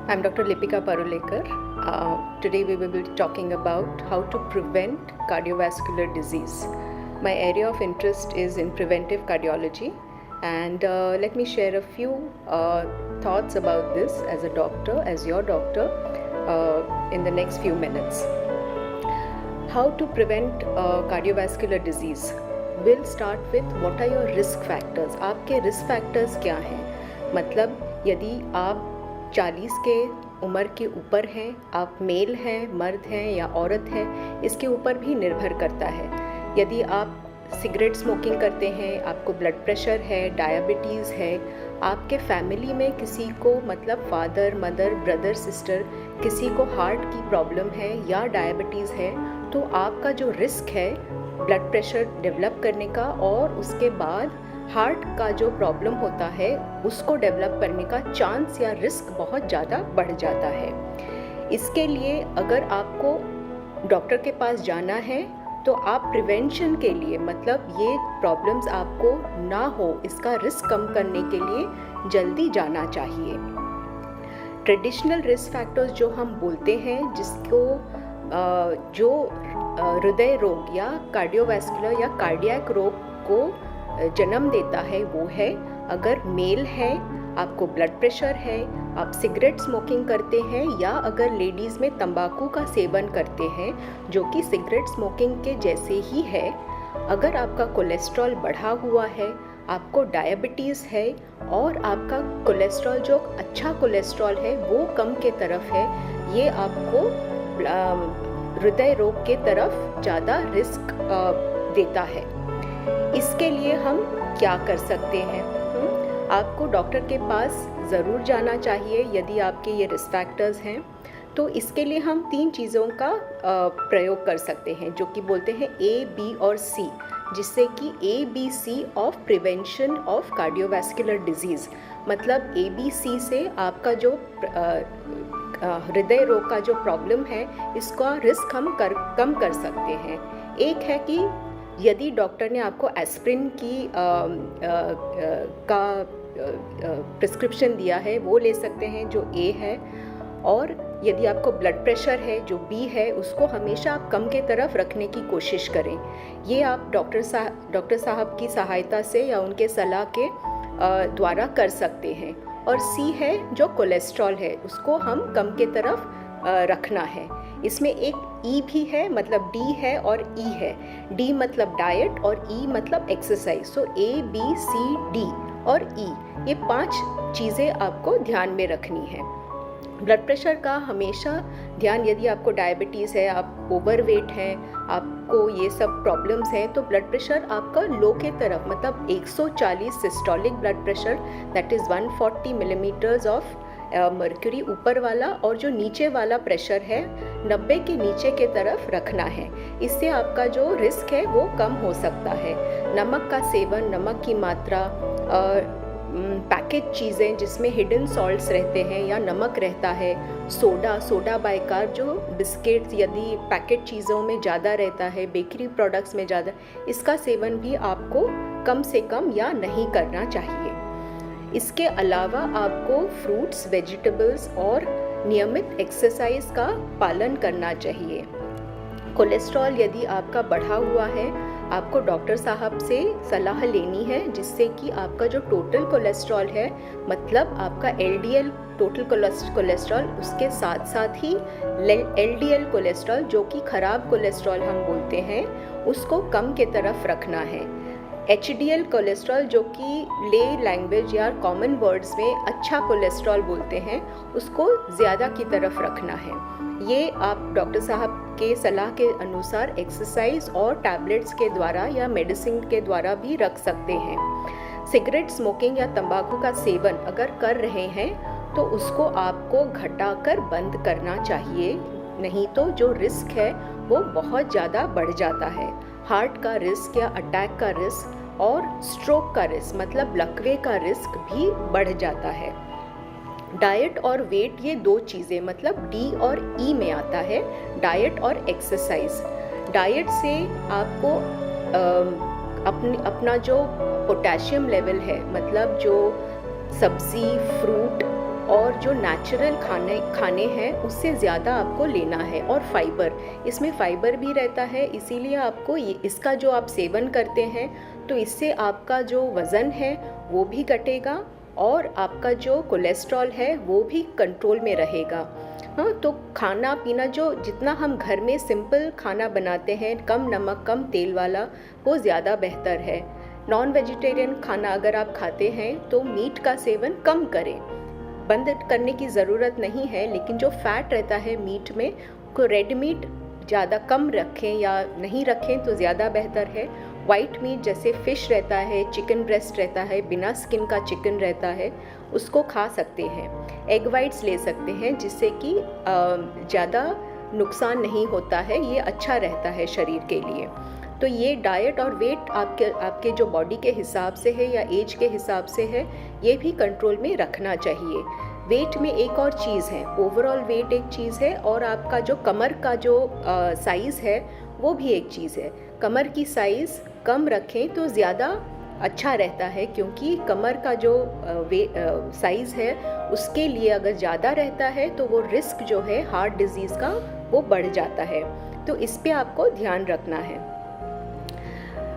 I'm Dr. Lipika Parulekar. Today we will be talking about how to prevent cardiovascular disease. My area of interest is in preventive cardiology, and let me share a few thoughts about this as a doctor, as your doctor, in the next few minutes. How to prevent cardiovascular disease? We'll start with what are your risk factors. आपके risk factors क्या हैं? मतलब यदि आप 40 के उम्र के ऊपर हैं, आप मेल हैं, मर्द हैं या औरत हैं, इसके ऊपर भी निर्भर करता है। यदि आप सिगरेट स्मोकिंग करते हैं, आपको ब्लड प्रेशर है, डायबिटीज़ है, आपके फैमिली में किसी को मतलब फादर, मदर, ब्रदर, सिस्टर किसी को हार्ट की प्रॉब्लम है या डायबिटीज़ है, तो आपका जो रिस्क है ब्लड प्रेशर डेवलप करने का और उसके बाद हार्ट का जो प्रॉब्लम होता है उसको डेवलप करने का चांस या रिस्क बहुत ज़्यादा बढ़ जाता है। इसके लिए अगर आपको डॉक्टर के पास जाना है तो आप प्रिवेंशन के लिए मतलब ये प्रॉब्लम्स आपको ना हो इसका रिस्क कम करने के लिए जल्दी जाना चाहिए। ट्रेडिशनल रिस्क फैक्टर्स जो हम बोलते हैं जिसको जो हृदय रोग या कार्डियोवैस्कुलर या कार्डियक रोग को जन्म देता है वो है अगर मेल है, आपको ब्लड प्रेशर है, आप सिगरेट स्मोकिंग करते हैं या अगर लेडीज़ में तंबाकू का सेवन करते हैं जो कि सिगरेट स्मोकिंग के जैसे ही है, अगर आपका कोलेस्ट्रॉल बढ़ा हुआ है, आपको डायबिटीज़ है और आपका कोलेस्ट्रॉल जो अच्छा कोलेस्ट्रॉल है वो कम के तरफ है, ये आपको हृदय रोग के तरफ ज़्यादा रिस्क देता है। इसके लिए हम क्या कर सकते हैं? आपको डॉक्टर के पास ज़रूर जाना चाहिए यदि आपके ये रिस्क फैक्टर्स हैं। तो इसके लिए हम 3 चीज़ों का प्रयोग कर सकते हैं जो कि बोलते हैं A, B और C, जिससे कि ABC of prevention of cardiovascular disease. मतलब ABC से आपका जो हृदय रोग का जो प्रॉब्लम है इसका रिस्क हम कम कर सकते हैं। एक है कि यदि डॉक्टर ने आपको एस्प्रिन की का प्रिस्क्रिप्शन दिया है वो ले सकते हैं जो A है, और यदि आपको ब्लड प्रेशर है जो B है उसको हमेशा आप कम के तरफ रखने की कोशिश करें। ये आप डॉक्टर साहब की सहायता से या उनके सलाह के द्वारा कर सकते हैं। और C है जो कोलेस्ट्रॉल है उसको हम कम के तरफ रखना है। इसमें एक E भी है, मतलब D है और E है। D मतलब डाइट और E मतलब exercise. So A, B, C, D और E, ये 5 चीज़ें आपको ध्यान में रखनी है। ब्लड प्रेशर का हमेशा ध्यान, यदि आपको डायबिटीज़ है, आप ओवरवेट हैं, आपको ये सब प्रॉब्लम्स हैं, तो ब्लड प्रेशर आपका लो के तरफ मतलब 140 systolic blood pressure, that is 140 millimetres of mercury ऊपर वाला, और जो नीचे वाला प्रेशर है 90 के नीचे के तरफ रखना है। इससे आपका जो रिस्क है वो कम हो सकता है। नमक का सेवन, नमक की मात्रा, पैकेज चीज़ें जिसमें हिडन सॉल्ट्स रहते हैं या नमक रहता है, सोडा बाइकार्ब जो बिस्किट्स यदि पैकेट चीज़ों में ज़्यादा रहता है, बेकरी प्रोडक्ट्स में ज़्यादा, इसका सेवन भी आपको कम से कम या नहीं करना चाहिए। इसके अलावा आपको फ्रूट्स, वेजिटेबल्स और नियमित एक्सरसाइज का पालन करना चाहिए। कोलेस्ट्रॉल यदि आपका बढ़ा हुआ है, आपको डॉक्टर साहब से सलाह लेनी है जिससे कि आपका जो टोटल कोलेस्ट्रॉल है, मतलब आपका LDL टोटल कोलेस्ट्रॉल, उसके साथ साथ ही LDL कोलेस्ट्रॉल जो कि ख़राब कोलेस्ट्रॉल हम बोलते हैं, उसको कम के तरफ रखना है। HDL कोलेस्ट्रॉल जो कि ले लैंग्वेज या कॉमन वर्ड्स में अच्छा कोलेस्ट्रॉल बोलते हैं, उसको ज़्यादा की तरफ रखना है। ये आप डॉक्टर साहब के सलाह के अनुसार एक्सरसाइज और टैबलेट्स के द्वारा या मेडिसिन के द्वारा भी रख सकते हैं। सिगरेट स्मोकिंग या तंबाकू का सेवन अगर कर रहे हैं तो उसको आपको घटाकर बंद करना चाहिए, नहीं तो जो रिस्क है वो बहुत ज़्यादा बढ़ जाता है। हार्ट का रिस्क या अटैक का रिस्क और स्ट्रोक का रिस्क मतलब लकवे का रिस्क भी बढ़ जाता है। डाइट और वेट, ये 2 चीज़ें मतलब D और E में आता है, डाइट और एक्सरसाइज। डाइट से आपको अपना जो पोटेशियम लेवल है, मतलब जो सब्ज़ी, फ्रूट और जो नेचुरल खाने हैं उससे ज़्यादा आपको लेना है। और फाइबर, इसमें फाइबर भी रहता है, इसीलिए आपको इसका जो आप सेवन करते हैं तो इससे आपका जो वज़न है वो भी घटेगा और आपका जो कोलेस्ट्रॉल है वो भी कंट्रोल में रहेगा। हाँ, तो खाना पीना जो जितना हम घर में सिंपल खाना बनाते हैं, कम नमक कम तेल वाला, वो ज़्यादा बेहतर है। नॉन वेजिटेरियन खाना अगर आप खाते हैं तो मीट का सेवन कम करें, बंद करने की ज़रूरत नहीं है, लेकिन जो फैट रहता है मीट में को रेड मीट ज़्यादा कम रखें या नहीं रखें तो ज़्यादा बेहतर है। वाइट मीट जैसे फ़िश रहता है, चिकन ब्रेस्ट रहता है, बिना स्किन का चिकन रहता है, उसको खा सकते हैं। एग वाइट्स ले सकते हैं जिससे कि ज़्यादा नुकसान नहीं होता है, ये अच्छा रहता है शरीर के लिए। तो ये डाइट और वेट आपके जो बॉडी के हिसाब से है या एज के हिसाब से है, ये भी कंट्रोल में रखना चाहिए। वेट में एक और चीज़ है, ओवरऑल वेट एक चीज़ है और आपका जो कमर का जो साइज़ है वो भी एक चीज़ है। कमर की साइज़ कम रखें तो ज़्यादा अच्छा रहता है, क्योंकि कमर का जो साइज़ है उसके लिए अगर ज़्यादा रहता है तो वो रिस्क जो है हार्ट डिजीज़ का वो बढ़ जाता है। तो इस पे आपको ध्यान रखना है।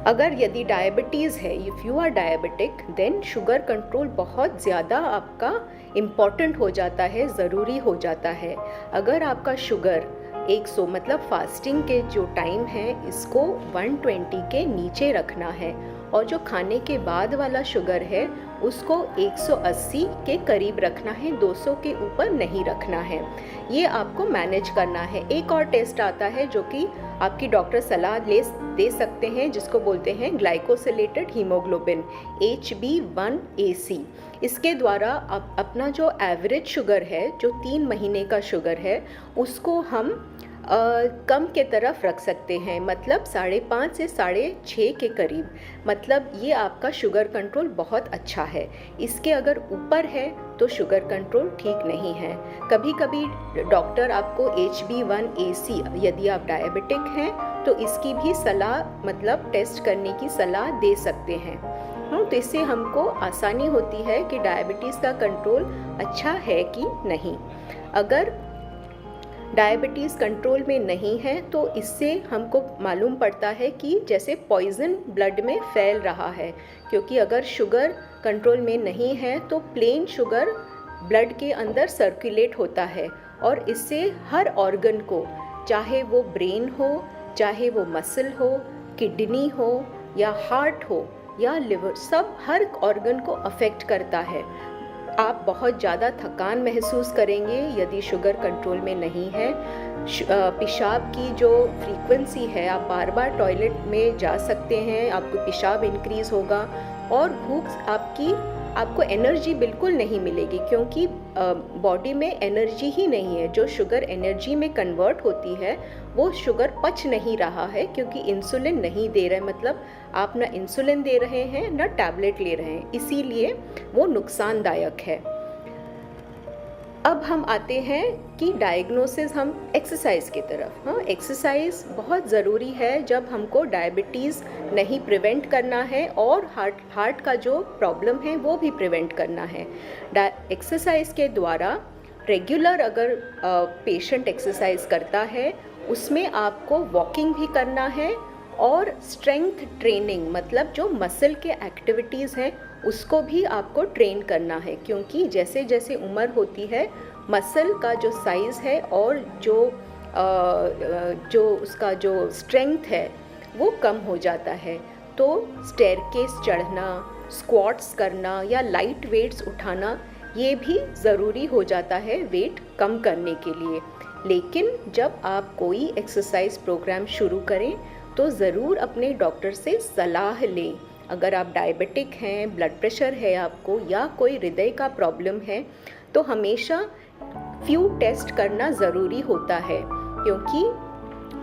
अगर यदि डायबिटीज़ है, if you are diabetic, then sugar control बहुत ज़्यादा आपका इम्पॉर्टेंट हो जाता है, ज़रूरी हो जाता है। अगर आपका शुगर 100 मतलब फास्टिंग के जो टाइम है इसको 120 के नीचे रखना है, और जो खाने के बाद वाला शुगर है उसको 180 के करीब रखना है, 200 के ऊपर नहीं रखना है। ये आपको मैनेज करना है। एक और टेस्ट आता है जो कि आपकी डॉक्टर सलाह दे सकते हैं, जिसको बोलते हैं ग्लाइकोसिलेटेड हीमोग्लोबिन, HB1AC। इसके द्वारा आप अपना जो एवरेज शुगर है, जो 3 महीने का शुगर है, उसको हम कम के तरफ रख सकते हैं, मतलब 5.5 से 6.5 के करीब। मतलब ये आपका शुगर कंट्रोल बहुत अच्छा है। इसके अगर ऊपर है तो शुगर कंट्रोल ठीक नहीं है। कभी कभी डॉक्टर आपको HB1AC, यदि आप डायबिटिक हैं तो इसकी भी सलाह, मतलब टेस्ट करने की सलाह दे सकते हैं। तो इससे हमको आसानी होती है कि डायबिटीज़ का कंट्रोल अच्छा है कि नहीं। अगर डायबिटीज़ कंट्रोल में नहीं है तो इससे हमको मालूम पड़ता है कि जैसे पॉइज़न ब्लड में फैल रहा है, क्योंकि अगर शुगर कंट्रोल में नहीं है तो प्लेन शुगर ब्लड के अंदर सर्कुलेट होता है, और इससे हर ऑर्गन को, चाहे वो ब्रेन हो, चाहे वो मसल हो, किडनी हो या हार्ट हो या लिवर, सब हर ऑर्गन को अफेक्ट करता है। आप बहुत ज़्यादा थकान महसूस करेंगे यदि शुगर कंट्रोल में नहीं है। पेशाब की जो फ्रीक्वेंसी है, आप बार बार टॉयलेट में जा सकते हैं, आपको पेशाब इंक्रीज़ होगा, और भूख आपको एनर्जी बिल्कुल नहीं मिलेगी, क्योंकि बॉडी में एनर्जी ही नहीं है। जो शुगर एनर्जी में कन्वर्ट होती है वो शुगर पच नहीं रहा है, क्योंकि इंसुलिन नहीं दे रहे, मतलब आप ना इंसुलिन दे रहे हैं ना टैबलेट ले रहे हैं, इसीलिए वो नुकसानदायक है। अब हम आते हैं कि डायग्नोसिस हम एक्सरसाइज की तरफ। हाँ, एक्सरसाइज बहुत ज़रूरी है जब हमको डायबिटीज़ नहीं प्रिवेंट करना है और हार्ट का जो प्रॉब्लम है वो भी प्रिवेंट करना है। एक्सरसाइज के द्वारा रेगुलर अगर पेशेंट एक्सरसाइज करता है, उसमें आपको वॉकिंग भी करना है और स्ट्रेंथ ट्रेनिंग, मतलब जो मसल के एक्टिविटीज़ हैं उसको भी आपको ट्रेन करना है, क्योंकि जैसे जैसे उम्र होती है मसल का जो साइज़ है और जो उसका जो स्ट्रेंथ है वो कम हो जाता है। तो स्टेयरकेस चढ़ना, स्क्वाट्स करना या लाइट वेट्स उठाना, ये भी ज़रूरी हो जाता है वेट कम करने के लिए। लेकिन जब आप कोई एक्सरसाइज प्रोग्राम शुरू करें तो ज़रूर अपने डॉक्टर से सलाह लें। अगर आप डायबिटिक हैं, ब्लड प्रेशर है आपको, या कोई हृदय का प्रॉब्लम है, तो हमेशा फ्यू टेस्ट करना ज़रूरी होता है, क्योंकि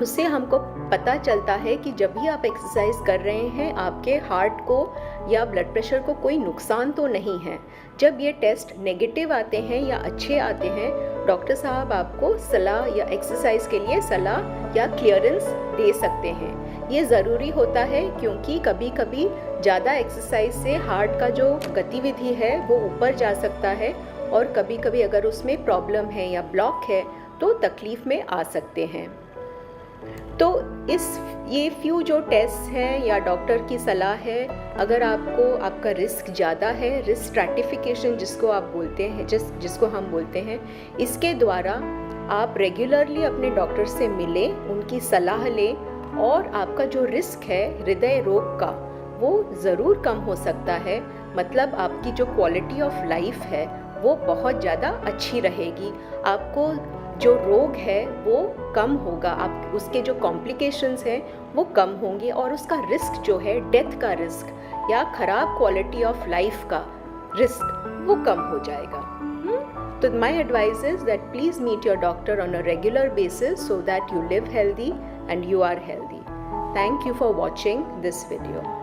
उससे हमको पता चलता है कि जब भी आप एक्सरसाइज कर रहे हैं आपके हार्ट को या ब्लड प्रेशर को कोई नुकसान तो नहीं है। जब ये टेस्ट नेगेटिव आते हैं या अच्छे आते हैं, डॉक्टर साहब आपको सलाह या एक्सरसाइज के लिए सलाह या क्लियरेंस दे सकते हैं। ये ज़रूरी होता है, क्योंकि कभी कभी ज़्यादा एक्सरसाइज से हार्ट का जो गतिविधि है वो ऊपर जा सकता है और कभी कभी अगर उसमें प्रॉब्लम है या ब्लॉक है तो तकलीफ़ में आ सकते हैं। तो ये फ्यू जो टेस्ट हैं या डॉक्टर की सलाह है, अगर आपका रिस्क ज़्यादा है, रिस्क स्ट्रैटिफिकेशन जिसको आप बोलते हैं, जिसको हम बोलते हैं, इसके द्वारा आप रेगुलरली अपने डॉक्टर से मिलें, उनकी सलाह लें और आपका जो रिस्क है हृदय रोग का वो ज़रूर कम हो सकता है। मतलब आपकी जो क्वालिटी ऑफ लाइफ है वो बहुत ज़्यादा अच्छी रहेगी, आपको जो रोग है वो कम होगा, आप उसके जो कॉम्प्लिकेशंस हैं वो कम होंगे और उसका रिस्क जो है डेथ का रिस्क या ख़राब क्वालिटी ऑफ लाइफ का रिस्क वो कम हो जाएगा। तो my advice is that please meet your doctor on a regular basis so that you live healthy and you are healthy. Thank you for watching this video.